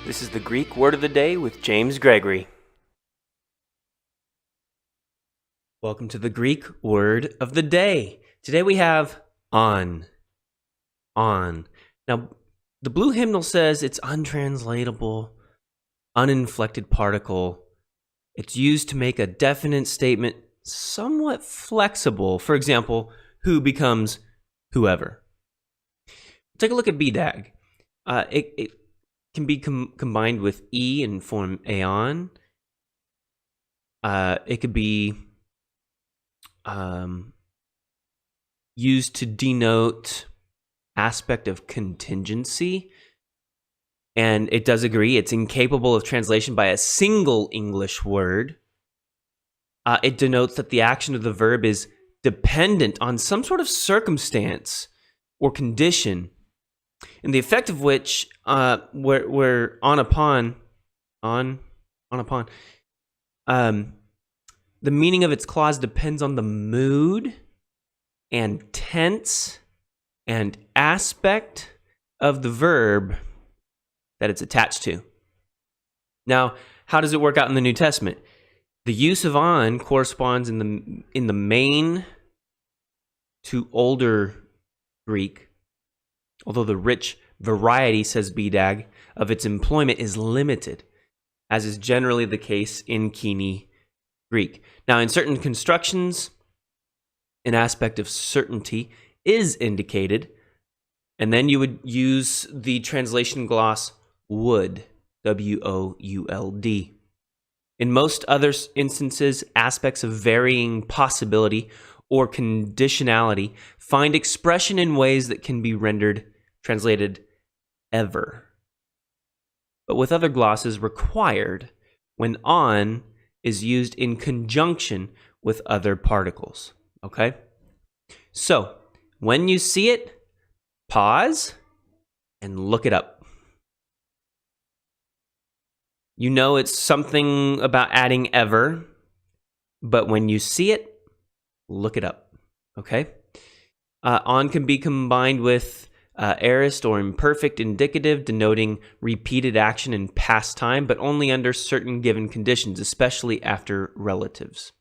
This is the Greek Word of the Day with James Gregory. Welcome to the Greek Word of the Day. Today we have on. On. Now, the blue hymnal says it's untranslatable, uninflected particle. It's used to make a definite statement somewhat flexible. For example, who becomes whoever. Take a look at BDAG. It can be combined with E and form aeon. It could be used to denote aspect of contingency. And it does agree, it's incapable of translation by a single English word. It denotes that the action of the verb is dependent on some sort of circumstance or condition, and the effect of which we're on upon. The meaning of its clause depends on the mood and tense and aspect of the verb that it's attached to. Now, how does it work out in the New Testament? The use of on corresponds in the main to older Greek, although the rich variety, says BDAG, of its employment is limited, as is generally the case in Koine Greek. Now, in certain constructions, an aspect of certainty is indicated, and then you would use the translation gloss would, W-O-U-L-D. In most other instances, aspects of varying possibility or conditionality find expression in ways that can be translated ever. But with other glosses required when on is used in conjunction with other particles. Okay? So, when you see it, pause and look it up. You know it's something about adding ever, but when you see it, look it up. Okay? On can be combined with aorist or imperfect indicative, denoting repeated action in past time, but only under certain given conditions, especially after relatives.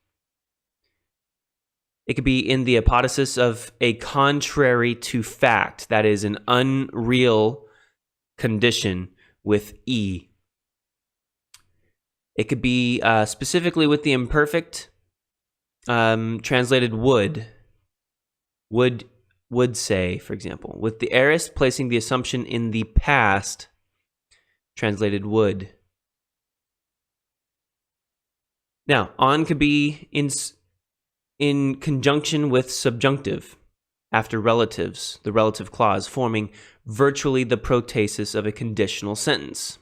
It could be in the apodosis of a contrary to fact, that is, an unreal condition with E. It could be specifically with the imperfect, translated would. Would say, for example. With the aorist, placing the assumption in the past, translated would. Now, on could be in conjunction with subjunctive, after relatives, the relative clause, forming virtually the protasis of a conditional sentence.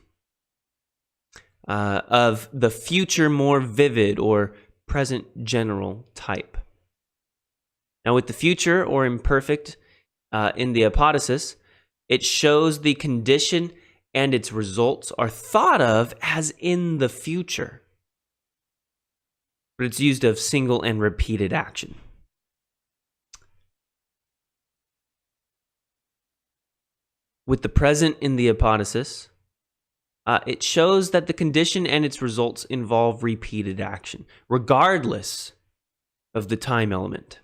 Of the future more vivid or present general type. Now, with the future or imperfect in the apodosis, it shows the condition and its results are thought of as in the future. But it's used of single and repeated action. With the present in the apodosis, it shows that the condition and its results involve repeated action, regardless of the time element.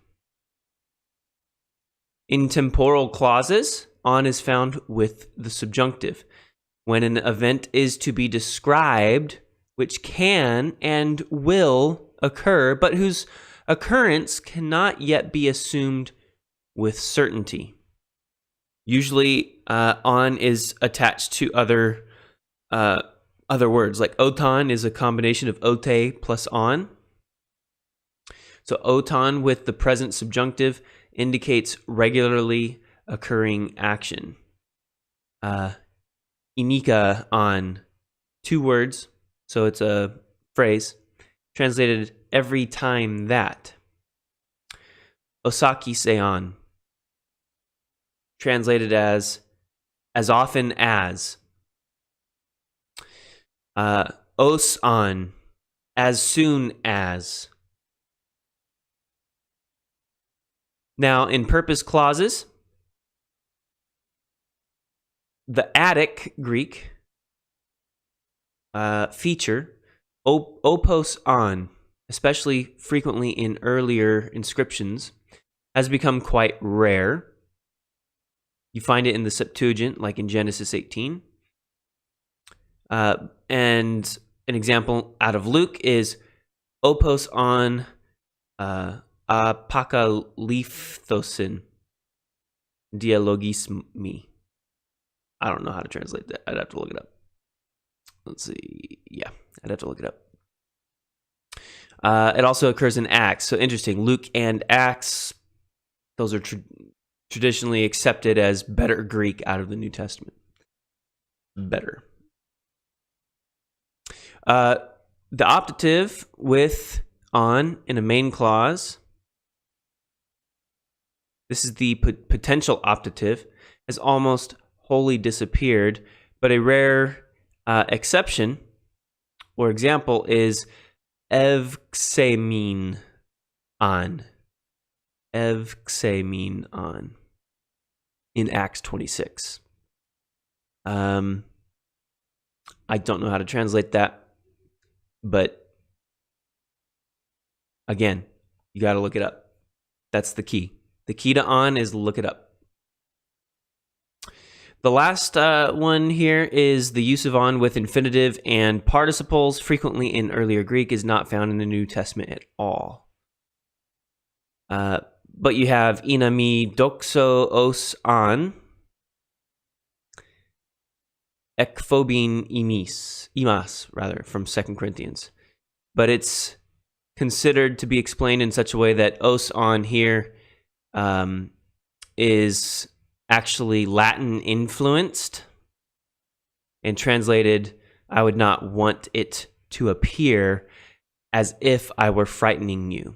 In temporal clauses, on is found with the subjunctive, when an event is to be described which can and will occur, but whose occurrence cannot yet be assumed with certainty. Usually, on is attached to other words, like otan is a combination of ote plus on. So otan with the present subjunctive indicates regularly occurring action. Inika on, 2 words, so it's a phrase, translated every time that. Osaki seon, translated as often as. Os on, as soon as. Now, in purpose clauses, the Attic Greek feature, opos on, especially frequently in earlier inscriptions, has become quite rare. You find it in the Septuagint, like in Genesis 18. And an example out of Luke is opos on apokalyphthosin dialogismi. I don't know how to translate that. I'd have to look it up. Let's see. Yeah, I'd have to look it up. It also occurs in Acts. So interesting. Luke and Acts, those are traditionally accepted as better Greek out of the New Testament. Better. The optative with on in a main clause, this is the potential optative, has almost wholly disappeared, but a rare exception or example is evxemin on. Evxemin on in Acts 26. I don't know how to translate that, but again, you got to look it up. That's the key. The key to on is look it up. The last one here is the use of on with infinitive and participles, frequently in earlier Greek, is not found in the New Testament at all. But you have inami doxo os on, ekphobin imas, from 2 Corinthians. But it's considered to be explained in such a way that os on here is actually Latin influenced and translated, I would not want it to appear as if I were frightening you.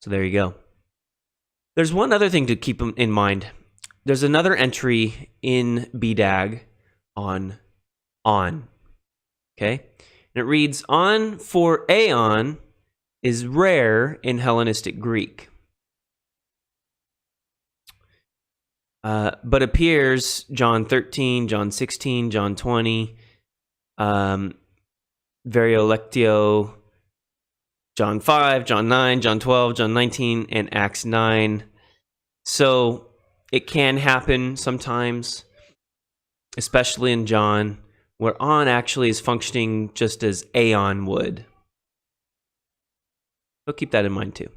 So there you go. There's one other thing to keep in mind. There's another entry in BDAG on. Okay? And it reads, on for aeon is rare in Hellenistic Greek. But appears John 13, John 16, John 20, Variolectio, John 5, John 9, John 12, John 19, and Acts 9. So it can happen sometimes, especially in John, where on actually is functioning just as aeon would. So keep that in mind too.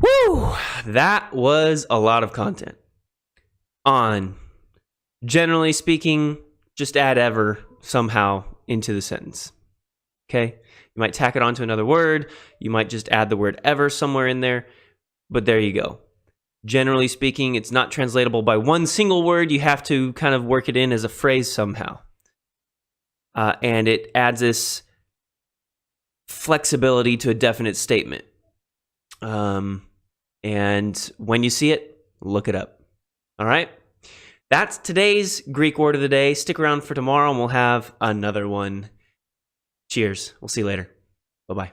Woo! That was a lot of content. On. Generally speaking, just add ever somehow into the sentence. Okay? You might tack it onto another word. You might just add the word ever somewhere in there. But there you go. Generally speaking, it's not translatable by one single word. You have to kind of work it in as a phrase somehow. And it adds this flexibility to a definite statement. And when you see it, look it up. All right? That's today's Greek word of the day. Stick around for tomorrow and we'll have another one. Cheers. We'll see you later. Bye-bye.